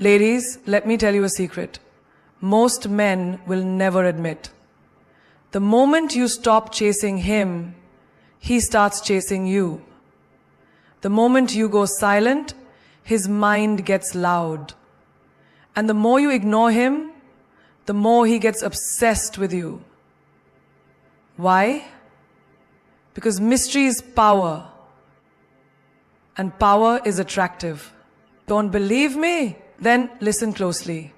Ladies, let me tell you a secret. Most men will never admit. The moment you stop chasing him, he starts chasing you. The moment you go silent, his mind gets loud. And the more you ignore him, the more he gets obsessed with you. Why? Because mystery is power. And power is attractive. Don't believe me? Then listen closely.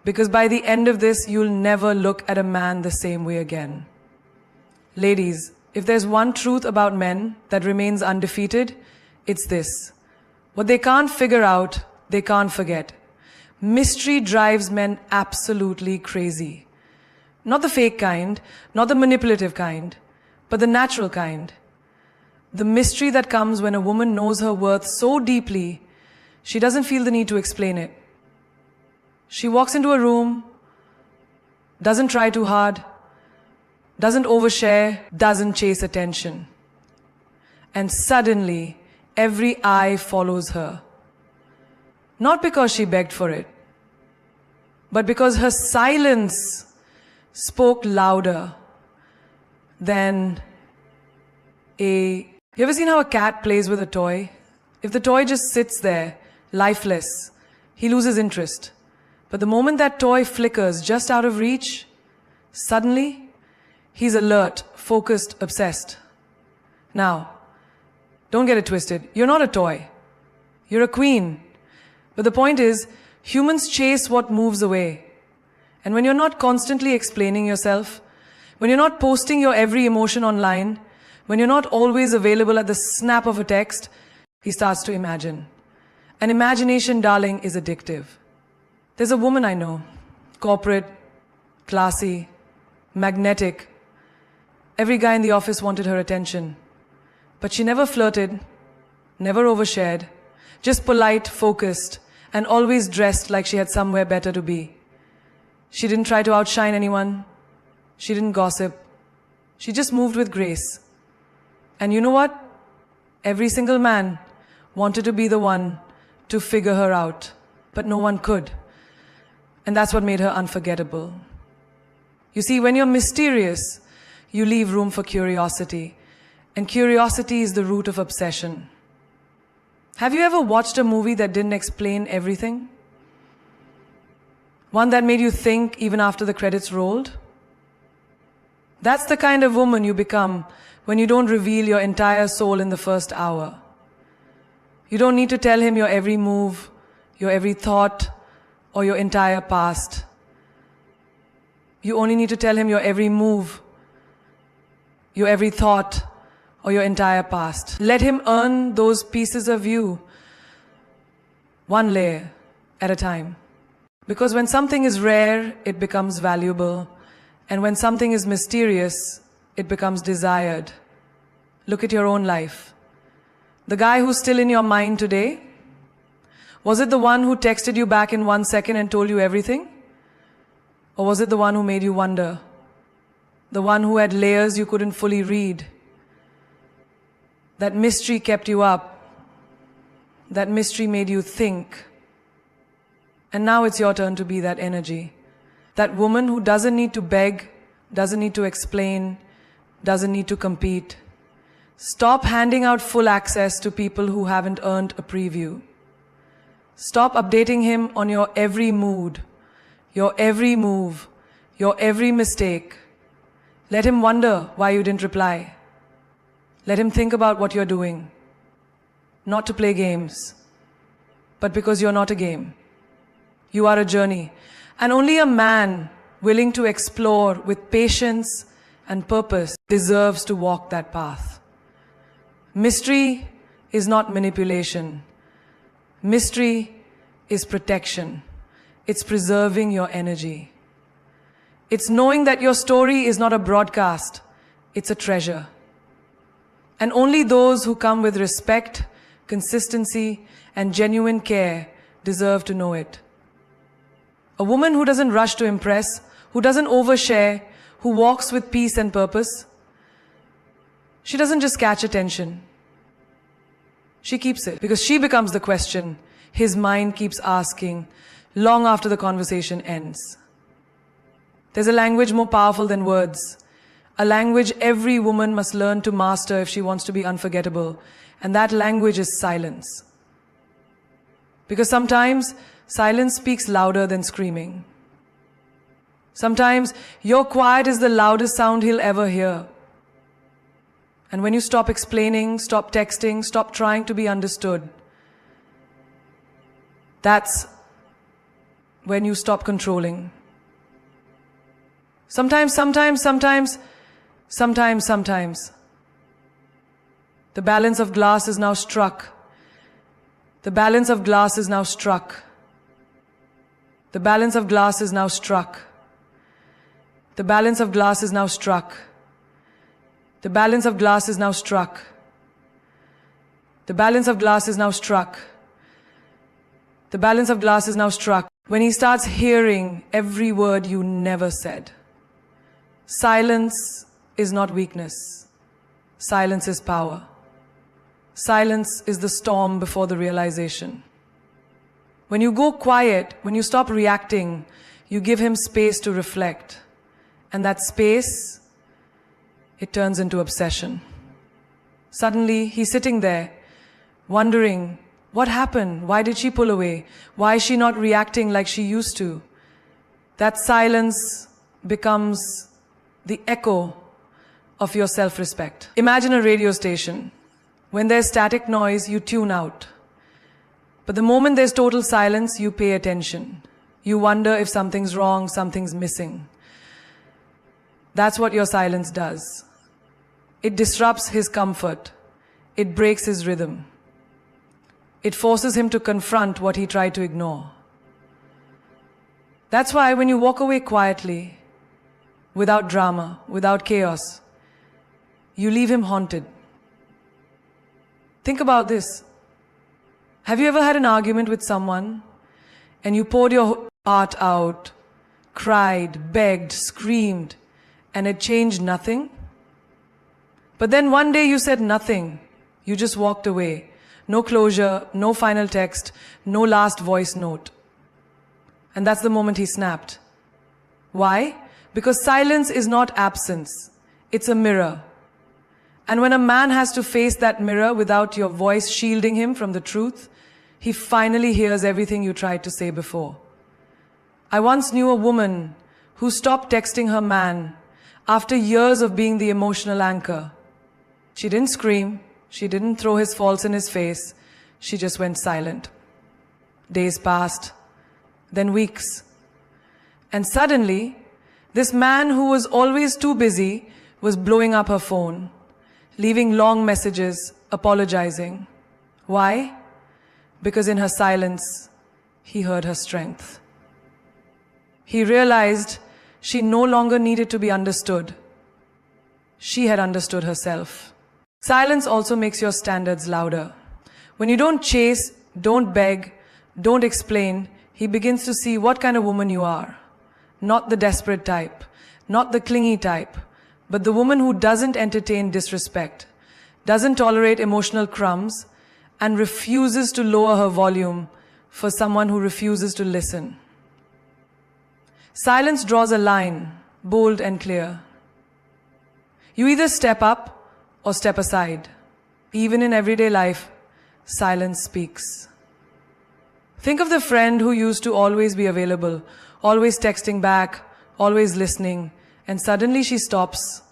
Because by the end of this, you'll never look at a man the same way again. Ladies, if there's one truth about men that remains undefeated, it's this. What they can't figure out, they can't forget. Mystery drives men absolutely crazy. Not the fake kind, not the manipulative kind, but the natural kind. The mystery that comes when a woman knows her worth so deeply, she doesn't feel the need to explain it. She walks into a room, doesn't try too hard, doesn't overshare, doesn't chase attention. And suddenly, every eye follows her. Not because she begged for it, but because her silence spoke louder than You ever seen how a cat plays with a toy? If the toy just sits there, lifeless, he loses interest. But the moment that toy flickers just out of reach, suddenly, he's alert, focused, obsessed. Now, don't get it twisted. You're not a toy. You're a queen. But the point is, humans chase what moves away. And when you're not constantly explaining yourself, when you're not posting your every emotion online, when you're not always available at the snap of a text, he starts to imagine. And imagination, darling, is addictive. There's a woman I know, corporate, classy, magnetic. Every guy in the office wanted her attention. But she never flirted, never overshared, just polite, focused, and always dressed like she had somewhere better to be. She didn't try to outshine anyone. She didn't gossip. She just moved with grace. And you know what? Every single man wanted to be the one to figure her out, but no one could. And that's what made her unforgettable. You see, when you're mysterious, you leave room for curiosity. And curiosity is the root of obsession. Have you ever watched a movie that didn't explain everything? One that made you think even after the credits rolled? That's the kind of woman you become when you don't reveal your entire soul in the first hour. You don't need to tell him your every move, your every thought, or your entire past. You only need to tell him your every move, your every thought, or your entire past. Let him earn those pieces of you, one layer at a time. Because when something is rare, it becomes valuable. And when something is mysterious, it becomes desired. Look at your own life. The guy who's still in your mind today, was it the one who texted you back in 1 second and told you everything? Or was it the one who made you wonder? The one who had layers you couldn't fully read? That mystery kept you up. That mystery made you think. And now it's your turn to be that energy. That woman who doesn't need to beg, doesn't need to explain, doesn't need to compete. Stop handing out full access to people who haven't earned a preview. Stop updating him on your every mood, your every move, your every mistake. Let him wonder why you didn't reply. Let him think about what you're doing. Not to play games, but because you're not a game. You are a journey. And only a man willing to explore with patience and purpose deserves to walk that path. Mystery is not manipulation. Mystery is protection. It's preserving your energy. It's knowing that your story is not a broadcast, it's a treasure. And only those who come with respect, consistency, and genuine care deserve to know it. A woman who doesn't rush to impress, who doesn't overshare, who walks with peace and purpose, she doesn't just catch attention. She keeps it because she becomes the question his mind keeps asking. long after the conversation ends. There's a language more powerful than words, a language every woman must learn to master if she wants to be unforgettable, and that language is silence. Because sometimes silence speaks louder than screaming. Sometimes your quiet is the loudest sound he'll ever hear. And when you stop explaining, stop texting, stop trying to be understood, that's when you stop controlling. Sometimes, the balance of glass is now struck. The balance of glass is now struck. The balance of glass is now struck. The balance of glass is now struck. The balance of glass is now struck. The balance of glass is now struck. The balance of glass is now struck. When he starts hearing every word you never said. Silence is not weakness. Silence is power. Silence is the storm before the realization. When you go quiet, when you stop reacting, you give him space to reflect. And that space, it turns into obsession. Suddenly, he's sitting there, wondering, what happened? Why did she pull away? Why is she not reacting like she used to? That silence becomes the echo of your self-respect. Imagine a radio station. When there's static noise, you tune out. But the moment there's total silence, you pay attention. You wonder if something's wrong, something's missing. That's what your silence does. It disrupts his comfort. It breaks his rhythm. It forces him to confront what he tried to ignore. That's why when you walk away quietly, without drama, without chaos, you leave him haunted. Think about this. Have you ever had an argument with someone and you poured your heart out, cried, begged, screamed, and it changed nothing? But then one day you said nothing. You just walked away. No closure, no final text, no last voice note. And that's the moment he snapped. Why? Because silence is not absence. It's a mirror. And when a man has to face that mirror without your voice shielding him from the truth, he finally hears everything you tried to say before. I once knew a woman who stopped texting her man after years of being the emotional anchor. She didn't scream. She didn't throw his faults in his face. She just went silent. Days passed, then weeks. And suddenly, this man who was always too busy was blowing up her phone, leaving long messages, apologizing. Why? Because in her silence, he heard her strength. He realized she no longer needed to be understood. She had understood herself. Silence also makes your standards louder. When you don't chase, don't beg, don't explain, he begins to see what kind of woman you are. Not the desperate type, not the clingy type, but the woman who doesn't entertain disrespect, doesn't tolerate emotional crumbs, and refuses to lower her volume for someone who refuses to listen. Silence draws a line, bold and clear. You either step up or step aside. Even in everyday life, silence speaks. Think of the friend who used to always be available, always texting back, always listening, and suddenly she stops.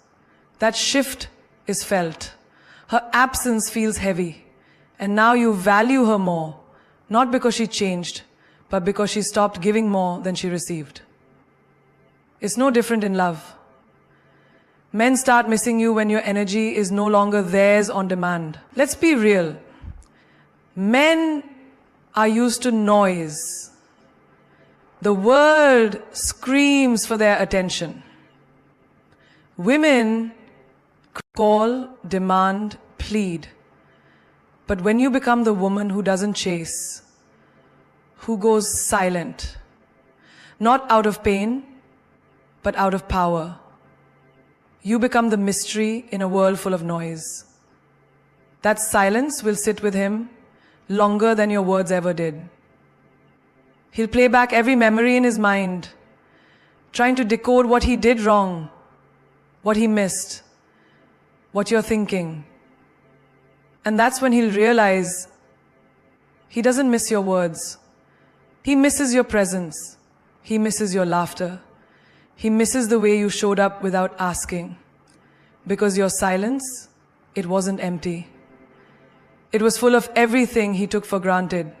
That shift is felt. Her absence feels heavy. And now you value her more, not because she changed, but because she stopped giving more than she received. It's no different in love. Men start missing you when your energy is no longer theirs on demand. Let's be real. Men are used to noise. The world screams for their attention. Women call, demand, plead. But when you become the woman who doesn't chase, who goes silent, not out of pain, but out of power, you become the mystery in a world full of noise. That silence will sit with him longer than your words ever did. He'll play back every memory in his mind, trying to decode what he did wrong, what he missed, what you're thinking. And that's when he'll realize he doesn't miss your words. He misses your presence. He misses your laughter. He misses the way you showed up without asking. Because your silence, it wasn't empty. It was full of everything he took for granted.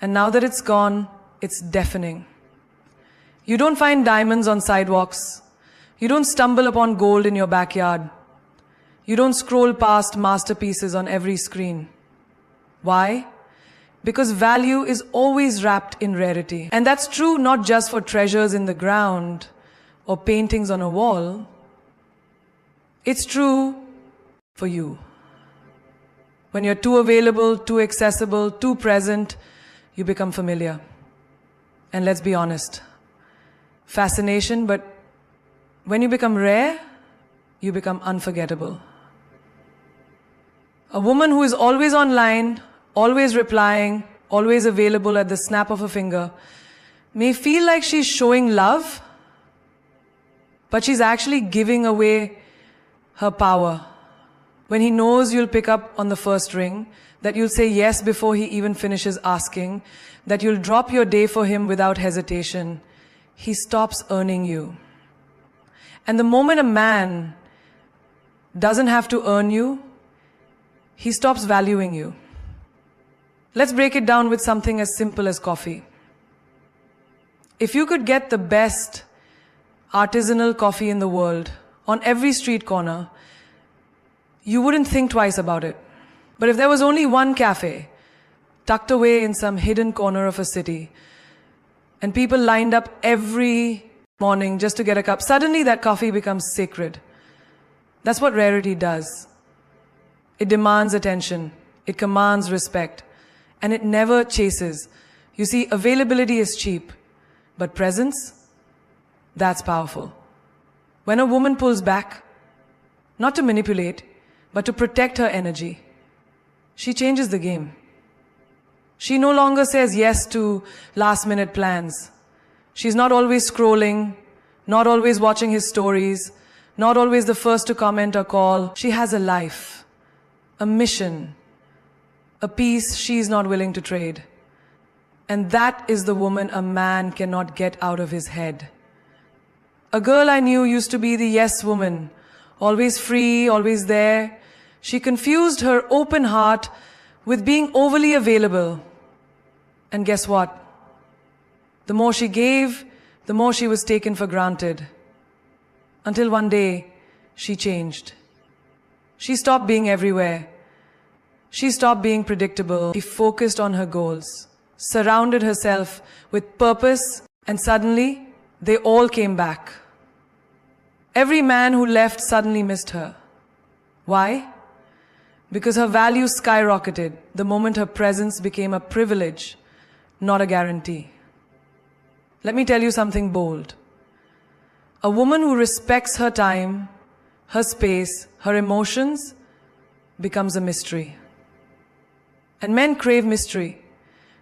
And now that it's gone, it's deafening. You don't find diamonds on sidewalks. You don't stumble upon gold in your backyard. You don't scroll past masterpieces on every screen. Why? Because value is always wrapped in rarity. And that's true not just for treasures in the ground or paintings on a wall. It's true for you. When you're too available, too accessible, too present, you become familiar. And let's be honest, fascination, but when you become rare, you become unforgettable. A woman who is always online, always replying, always available at the snap of a finger, may feel like she's showing love, but she's actually giving away her power. When he knows you'll pick up on the first ring, that you'll say yes before he even finishes asking, that you'll drop your day for him without hesitation, he stops earning you. And the moment a man doesn't have to earn you, he stops valuing you. Let's break it down with something as simple as coffee. If you could get the best artisanal coffee in the world on every street corner, you wouldn't think twice about it. But if there was only one cafe tucked away in some hidden corner of a city, and people lined up every morning just to get a cup, suddenly that coffee becomes sacred. That's what rarity does. It demands attention, it commands respect, and it never chases. You see, availability is cheap, but presence, that's powerful. When a woman pulls back, not to manipulate, but to protect her energy, she changes the game. She no longer says yes to last-minute plans. She's not always scrolling, not always watching his stories, not always the first to comment or call. She has a life, a mission, a piece she's not willing to trade. And that is the woman a man cannot get out of his head. A girl I knew used to be the yes woman, always free, always there. She confused her open heart with being overly available. And guess what? The more she gave, the more she was taken for granted. Until one day, she changed. She stopped being everywhere. She stopped being predictable. She focused on her goals, surrounded herself with purpose, and suddenly, they all came back. Every man who left suddenly missed her. Why? Because her value skyrocketed the moment her presence became a privilege, not a guarantee. Let me tell you something bold. A woman who respects her time, her space, her emotions, becomes a mystery. And men crave mystery.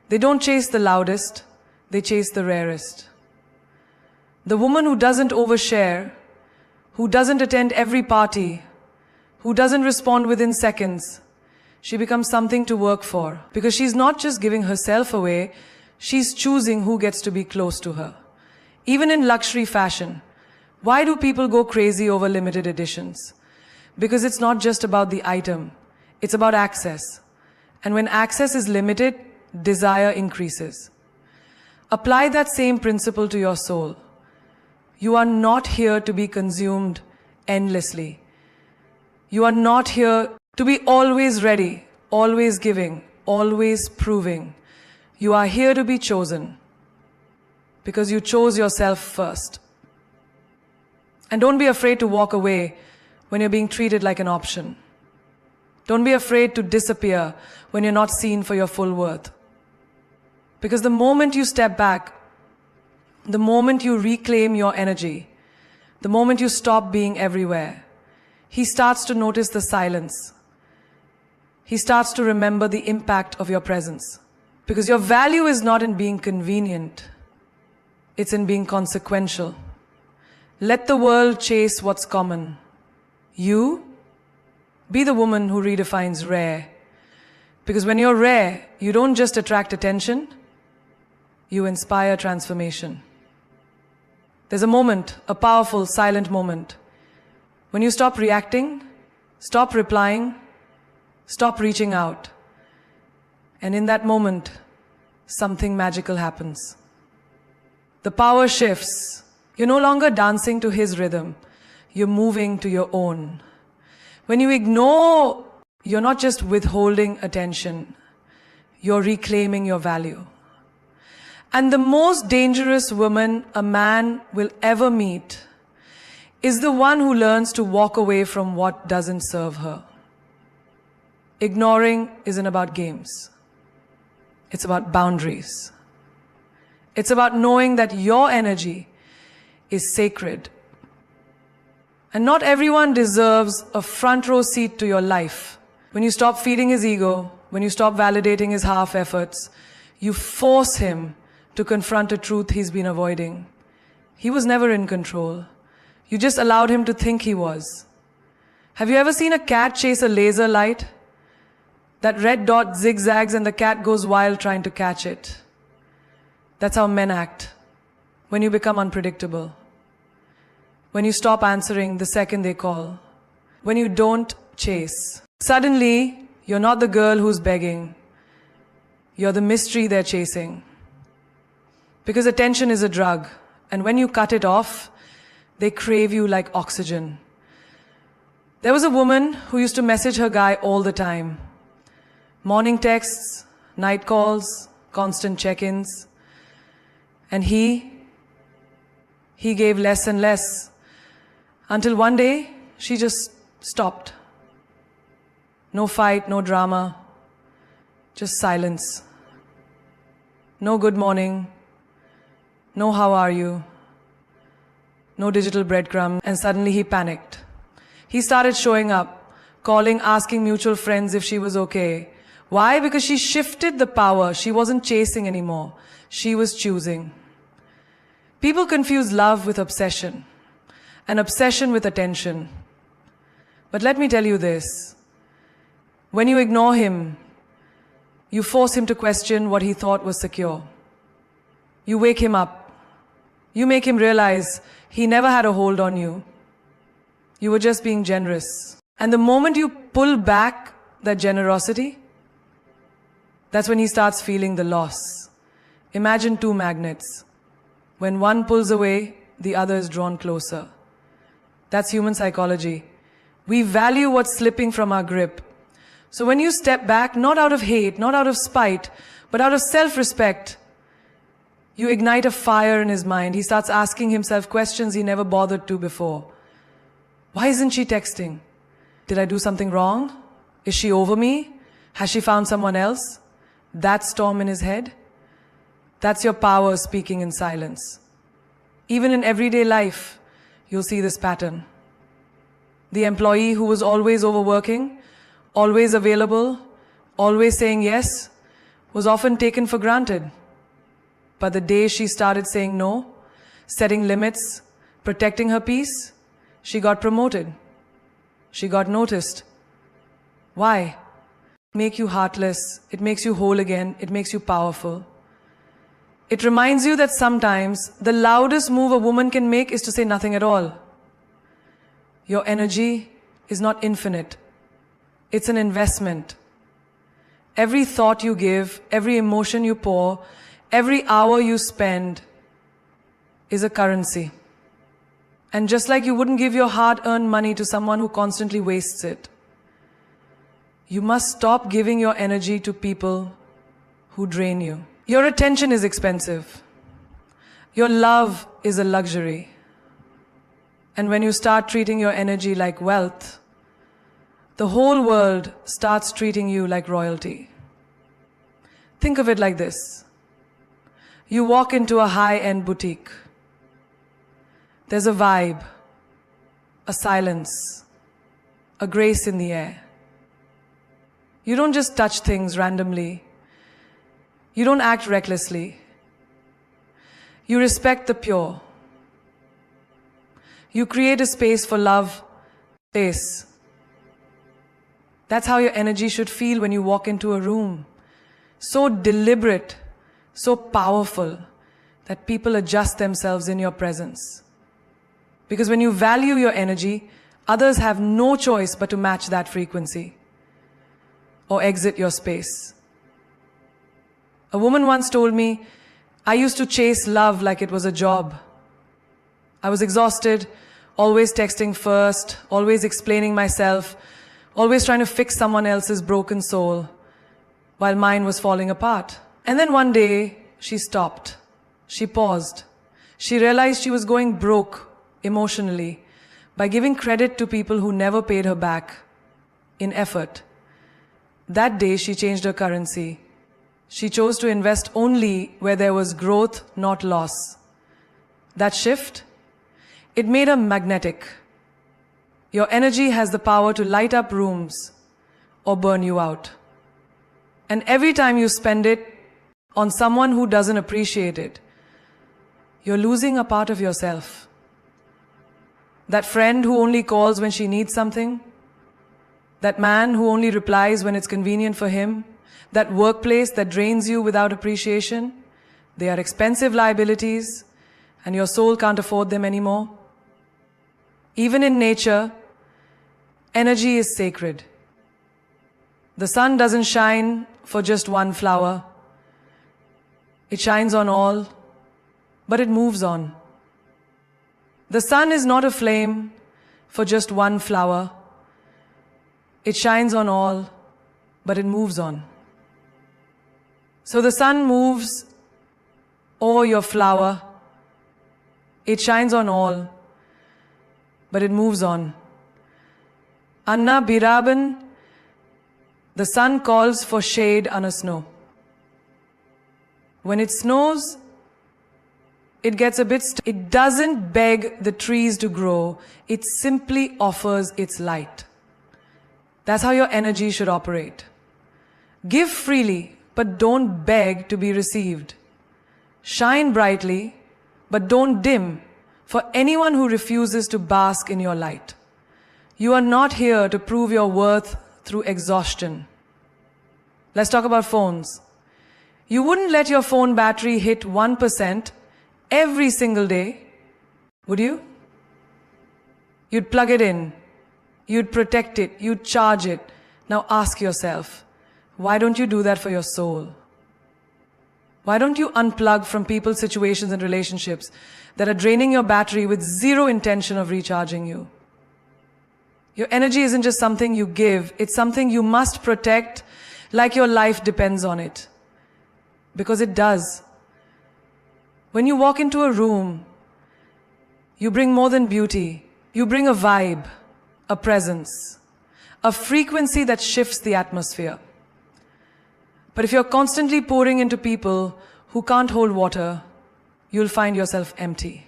They don't chase the loudest, they chase the rarest. The woman who doesn't overshare, who doesn't attend every party, who doesn't respond within seconds, she becomes something to work for. Because she's not just giving herself away, she's choosing who gets to be close to her. Even in luxury fashion, why do people go crazy over limited editions? Because it's not just about the item, it's about access. And when access is limited, desire increases. Apply that same principle to your soul. You are not here to be consumed endlessly. You are not here to be always ready, always giving, always proving. You are here to be chosen because you chose yourself first. And don't be afraid to walk away when you're being treated like an option. Don't be afraid to disappear when you're not seen for your full worth. Because the moment you step back, the moment you reclaim your energy, the moment you stop being everywhere, he starts to notice the silence. He starts to remember the impact of your presence. Because your value is not in being convenient. It's in being consequential. Let the world chase what's common. You be the woman who redefines rare. Because when you're rare, you don't just attract attention, you inspire transformation. There's a moment, a powerful, silent moment, when you stop reacting, stop replying, stop reaching out. And in that moment, something magical happens. The power shifts. You're no longer dancing to his rhythm. You're moving to your own. When you ignore, you're not just withholding attention. You're reclaiming your value. And the most dangerous woman a man will ever meet is the one who learns to walk away from what doesn't serve her. Ignoring isn't about games. It's about boundaries. It's about knowing that your energy is sacred. And not everyone deserves a front row seat to your life. When you stop feeding his ego, when you stop validating his half efforts, you force him to confront a truth he's been avoiding. He was never in control. You just allowed him to think he was. Have you ever seen a cat chase a laser light? That red dot zigzags and the cat goes wild trying to catch it. That's how men act. When you become unpredictable. When you stop answering the second they call. When you don't chase. Suddenly, you're not the girl who's begging. You're the mystery they're chasing. Because attention is a drug. And when you cut it off, they crave you like oxygen. There was a woman who used to message her guy all the time. Morning texts, night calls, constant check-ins. And he gave less and less. Until one day, she just stopped. No fight, no drama, just silence. No good morning, no how are you, no digital breadcrumb, and suddenly he panicked. He started showing up, calling, asking mutual friends if she was okay. Why? Because she shifted the power. She wasn't chasing anymore. She was choosing. People confuse love with obsession, and obsession with attention. But let me tell you this. When you ignore him, you force him to question what he thought was secure. You wake him up. You make him realize he never had a hold on you. You were just being generous. And the moment you pull back that generosity, that's when he starts feeling the loss. Imagine two magnets. When one pulls away, the other is drawn closer. That's human psychology. We value what's slipping from our grip. So when you step back, not out of hate, not out of spite, but out of self-respect, you ignite a fire in his mind. He starts asking himself questions he never bothered to before. Why isn't she texting? Did I do something wrong? Is she over me? Has she found someone else? That storm in his head? That's your power speaking in silence. Even in everyday life, you'll see this pattern. The employee who was always overworking, always available, always saying yes, was often taken for granted. But the day she started saying no, setting limits, protecting her peace, she got promoted. She got noticed. Why? It makes you heartless. It makes you whole again. It makes you powerful. It reminds you that sometimes the loudest move a woman can make is to say nothing at all. Your energy is not infinite. It's an investment. Every thought you give, every emotion you pour, every hour you spend is a currency. And just like you wouldn't give your hard-earned money to someone who constantly wastes it, you must stop giving your energy to people who drain you. Your attention is expensive. Your love is a luxury. And when you start treating your energy like wealth, the whole world starts treating you like royalty. Think of it like this. You walk into a high-end boutique. There's a vibe, a silence, a grace in the air. You don't just touch things randomly. You don't act recklessly. You respect the pure. You create a space for love, space. That's how your energy should feel when you walk into a room. So deliberate, so powerful, that people adjust themselves in your presence. Because when you value your energy, others have no choice but to match that frequency or exit your space. A woman once told me, I used to chase love like it was a job. I was exhausted, always texting first, always explaining myself, always trying to fix someone else's broken soul, while mine was falling apart. And then one day, she stopped. She paused. She realized she was going broke emotionally by giving credit to people who never paid her back in effort. That day, she changed her currency. She chose to invest only where there was growth, not loss. That shift, it made her magnetic. Your energy has the power to light up rooms or burn you out. And every time you spend it on someone who doesn't appreciate it, you're losing a part of yourself. That friend who only calls when she needs something, that man who only replies when it's convenient for him, that workplace that drains you without appreciation, they are expensive liabilities and your soul can't afford them anymore. Even in nature, energy is sacred. The sun doesn't shine for just one flower. It shines on all, but it moves on. The sun is not a flame for just one flower. It shines on all, but it moves on. So the sun moves over your flower. It shines on all, but it moves on. Anna Biraban, the sun calls for shade on a snow. When it snows, it gets a bit it doesn't beg the trees to grow, it simply offers its light. That's how your energy should operate. Give freely, but don't beg to be received. Shine brightly, but don't dim for anyone who refuses to bask in your light. You are not here to prove your worth through exhaustion. Let's talk about phones. You wouldn't let your phone battery hit 1% every single day, would you? You'd plug it in. You'd protect it. You'd charge it. Now ask yourself, why don't you do that for your soul? Why don't you unplug from people, situations, and relationships that are draining your battery with zero intention of recharging you? Your energy isn't just something you give, it's something you must protect like your life depends on it. Because it does. When you walk into a room, you bring more than beauty. You bring a vibe, a presence, a frequency that shifts the atmosphere. But if you're constantly pouring into people who can't hold water, you'll find yourself empty.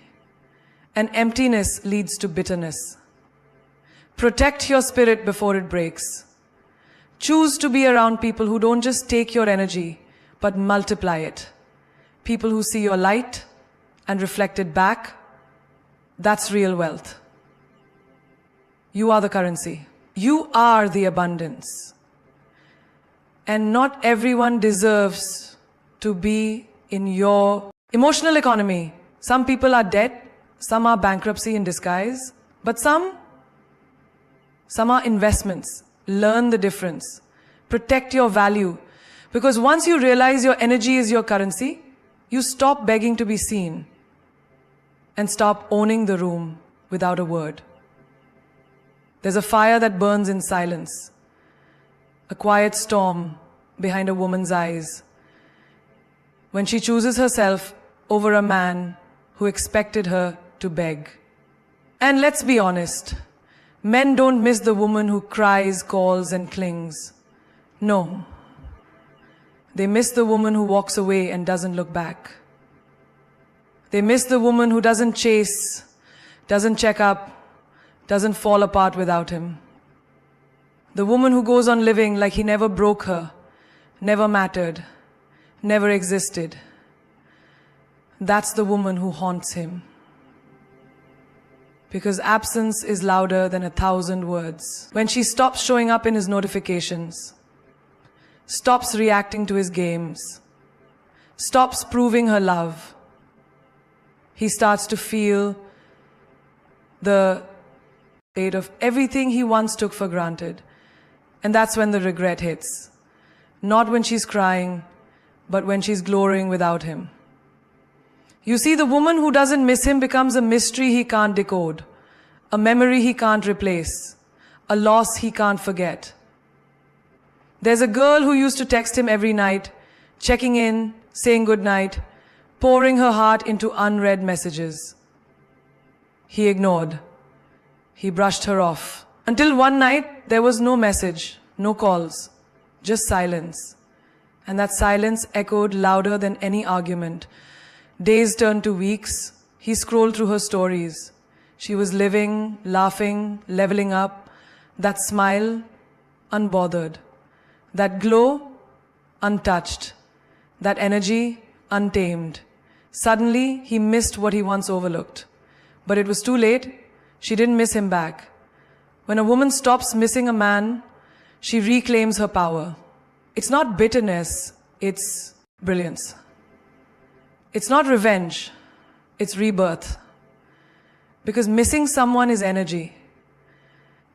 And emptiness leads to bitterness. Protect your spirit before it breaks. Choose to be around people who don't just take your energy, but multiply it. People who see your light and reflect it back. That's real wealth. You are the currency. You are the abundance. And not everyone deserves to be in your emotional economy. Some people are dead, some are bankruptcy in disguise, but some are investments. Learn the difference. Protect your value. Because once you realize your energy is your currency, you stop begging to be seen and stop owning the room without a word. There's a fire that burns in silence, a quiet storm behind a woman's eyes, when she chooses herself over a man who expected her to beg. And let's be honest, men don't miss the woman who cries, calls, and clings. No. They miss the woman who walks away and doesn't look back. They miss the woman who doesn't chase, doesn't check up, doesn't fall apart without him. The woman who goes on living like he never broke her, never mattered, never existed. That's the woman who haunts him. Because absence is louder than 1,000 words. When she stops showing up in his notifications, stops reacting to his games, stops proving her love, he starts to feel the weight of everything he once took for granted. And that's when the regret hits. Not when she's crying, but when she's glorying without him. You see, the woman who doesn't miss him becomes a mystery he can't decode, a memory he can't replace, a loss he can't forget. There's a girl who used to text him every night, checking in, saying goodnight, pouring her heart into unread messages. He ignored. He brushed her off. Until one night, there was no message, no calls, just silence. And that silence echoed louder than any argument. Days turned to weeks. He scrolled through her stories. She was living, laughing, leveling up. That smile, unbothered. That glow, untouched. That energy, untamed. Suddenly, he missed what he once overlooked. But it was too late. She didn't miss him back. When a woman stops missing a man, she reclaims her power. It's not bitterness, it's brilliance. It's not revenge, it's rebirth. Because missing someone is energy.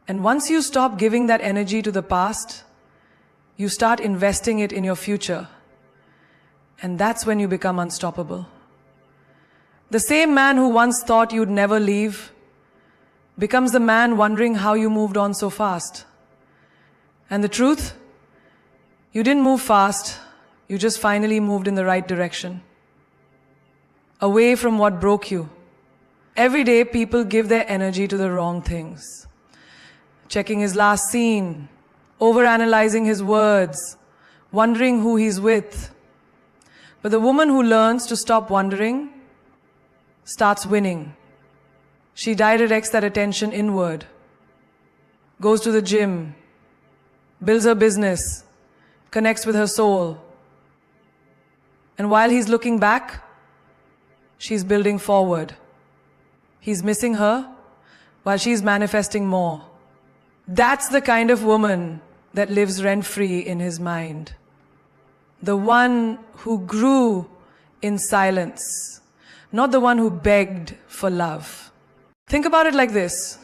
And once you stop giving that energy to the past, you start investing it in your future. And that's when you become unstoppable. The same man who once thought you'd never leave becomes the man wondering how you moved on so fast. And the truth? You didn't move fast, you just finally moved in the right direction. Away from what broke you. Every day people give their energy to the wrong things. Checking his last scene, overanalyzing his words, wondering who he's with. But the woman who learns to stop wondering starts winning. She redirects that attention inward, goes to the gym, builds her business, connects with her soul. And while he's looking back, she's building forward. He's missing her while she's manifesting more. That's the kind of woman that lives rent-free in his mind. The one who grew in silence, not the one who begged for love. Think about it like this.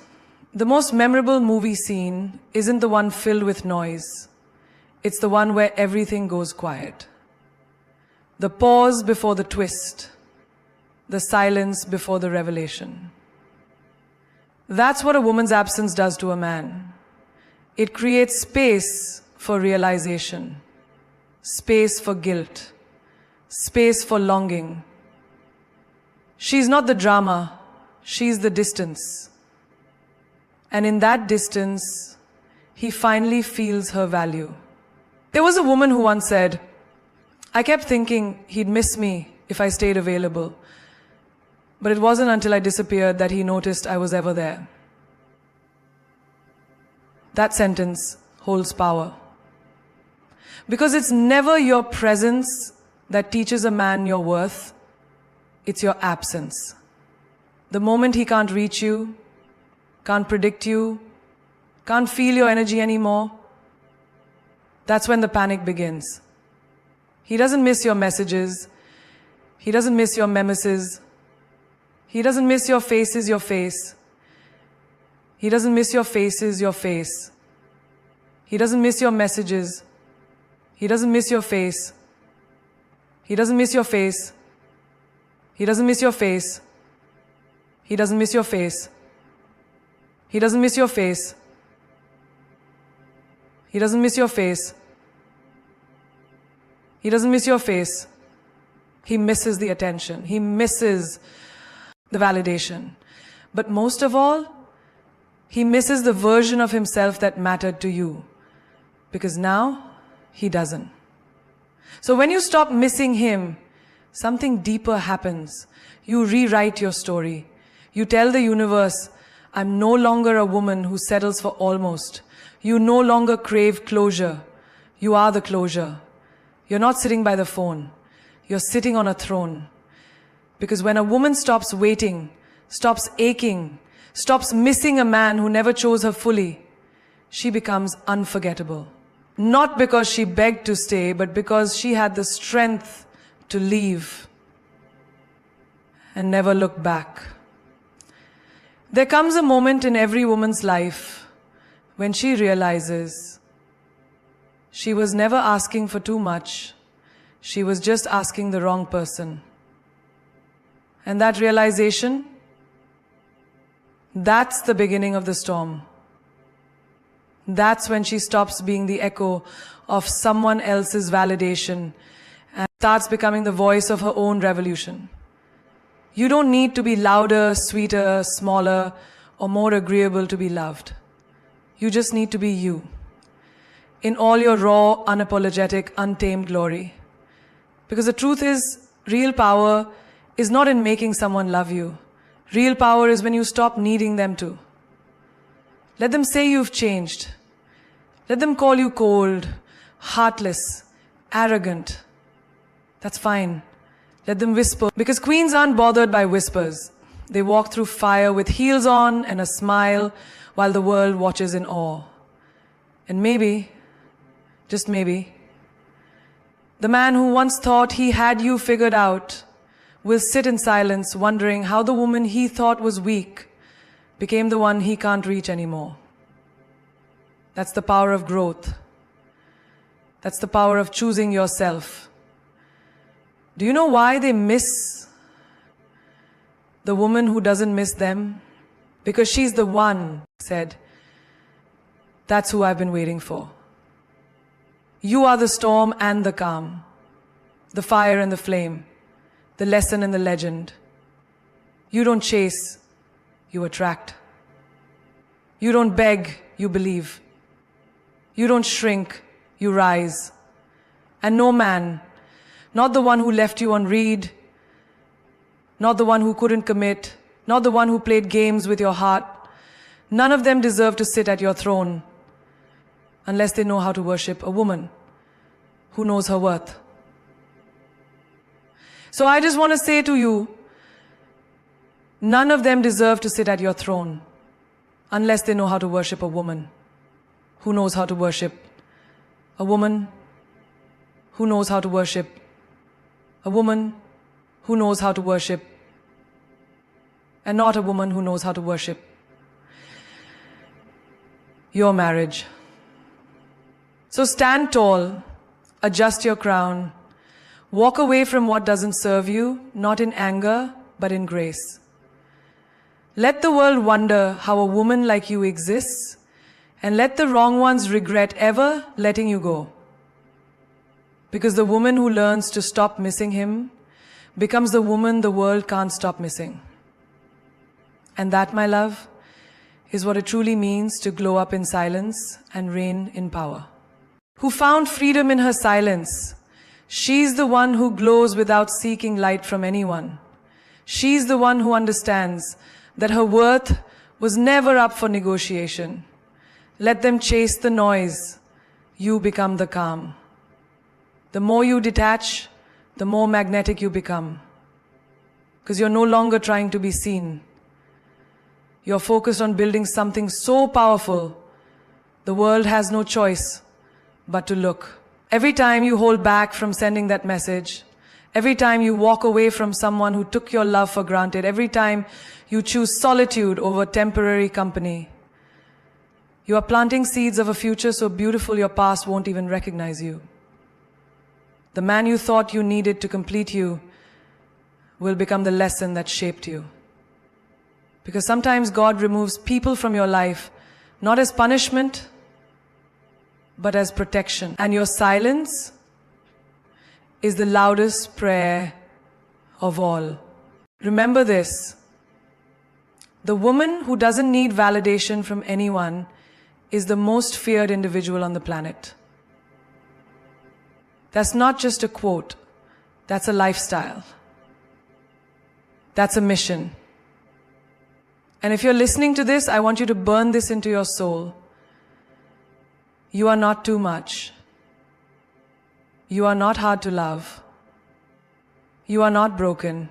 The most memorable movie scene isn't the one filled with noise. It's the one where everything goes quiet. The pause before the twist. The silence before the revelation. That's what a woman's absence does to a man. It creates space for realization, space for guilt, space for longing. She's not the drama, she's the distance. And in that distance, he finally feels her value. There was a woman who once said, I kept thinking he'd miss me if I stayed available. But it wasn't until I disappeared that he noticed I was ever there. That sentence holds power. Because it's never your presence that teaches a man your worth. It's your absence. The moment he can't reach you, can't predict you, can't feel your energy anymore, that's when the panic begins. He doesn't miss your messages. He doesn't miss your memesis. He doesn't miss your faces, your face. He doesn't miss your faces, your face. He doesn't miss your messages. He doesn't miss your face. He doesn't miss your face. He doesn't miss your face. He doesn't miss your face. He doesn't miss your face. He doesn't miss your face. He doesn't miss your face. He misses the attention. He misses the validation. But most of all, he misses the version of himself that mattered to you. Because now, he doesn't. So when you stop missing him, something deeper happens. You rewrite your story. You tell the universe, I'm no longer a woman who settles for almost. You no longer crave closure. You are the closure. You're not sitting by the phone. You're sitting on a throne. Because when a woman stops waiting, stops aching, stops missing a man who never chose her fully, she becomes unforgettable. Not because she begged to stay, but because she had the strength to leave and never look back. There comes a moment in every woman's life when she realizes she was never asking for too much. She was just asking the wrong person. And that realization, that's the beginning of the storm. That's when she stops being the echo of someone else's validation and starts becoming the voice of her own revolution. You don't need to be louder, sweeter, smaller, or more agreeable to be loved. You just need to be you, in all your raw, unapologetic, untamed glory. Because the truth is, real power is not in making someone love you. Real power is when you stop needing them to. Let them say you've changed. Let them call you cold, heartless, arrogant. That's fine. Let them whisper. Because queens aren't bothered by whispers. They walk through fire with heels on and a smile while the world watches in awe. And maybe, just maybe, the man who once thought he had you figured out will sit in silence wondering how the woman he thought was weak became the one he can't reach anymore. That's the power of growth. That's the power of choosing yourself. Do you know why they miss the woman who doesn't miss them? Because she's the one who said, that's who I've been waiting for. You are the storm and the calm, the fire and the flame, the lesson and the legend. You don't chase, you attract. You don't beg, you believe. You don't shrink, you rise. And no man, not the one who left you on read, not the one who couldn't commit, not the one who played games with your heart, none of them deserve to sit at your throne unless they know how to worship a woman who knows her worth. So I just want to say to you, none of them deserve to sit at your throne unless they know how to worship a woman who knows how to worship a woman who knows how to worship a woman who knows how to worship, and not a woman who knows how to worship your marriage. So stand tall, adjust your crown, walk away from what doesn't serve you, not in anger, but in grace. Let the world wonder how a woman like you exists, and let the wrong ones regret ever letting you go. Because the woman who learns to stop missing him becomes the woman the world can't stop missing. And that, my love, is what it truly means to glow up in silence and reign in power. Who found freedom in her silence. She's the one who glows without seeking light from anyone. She's the one who understands that her worth was never up for negotiation. Let them chase the noise. You become the calm. The more you detach, the more magnetic you become. Because you're no longer trying to be seen. You're focused on building something so powerful, the world has no choice but to look. Every time you hold back from sending that message, every time you walk away from someone who took your love for granted, every time you choose solitude over temporary company, you are planting seeds of a future so beautiful your past won't even recognize you. The man you thought you needed to complete you will become the lesson that shaped you. Because sometimes God removes people from your life, not as punishment, but as protection. And your silence is the loudest prayer of all. Remember this. The woman who doesn't need validation from anyone is the most feared individual on the planet. That's not just a quote. That's a lifestyle. That's a mission. And if you're listening to this, I want you to burn this into your soul. You are not too much. You are not hard to love. You are not broken.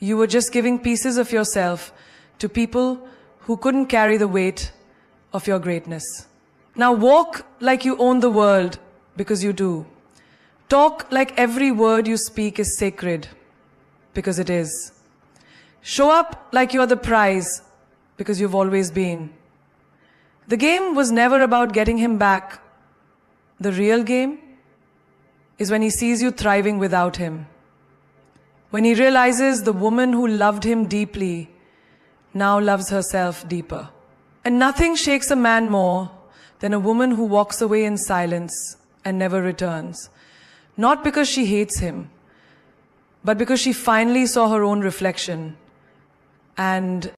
You were just giving pieces of yourself to people who couldn't carry the weight of your greatness. Now walk like you own the world, because you do. Talk like every word you speak is sacred, because it is. Show up like you are the prize, because you've always been. The game was never about getting him back. The real game is when he sees you thriving without him. When he realizes the woman who loved him deeply now loves herself deeper. And nothing shakes a man more than a woman who walks away in silence and never returns. Not because she hates him, but because she finally saw her own reflection and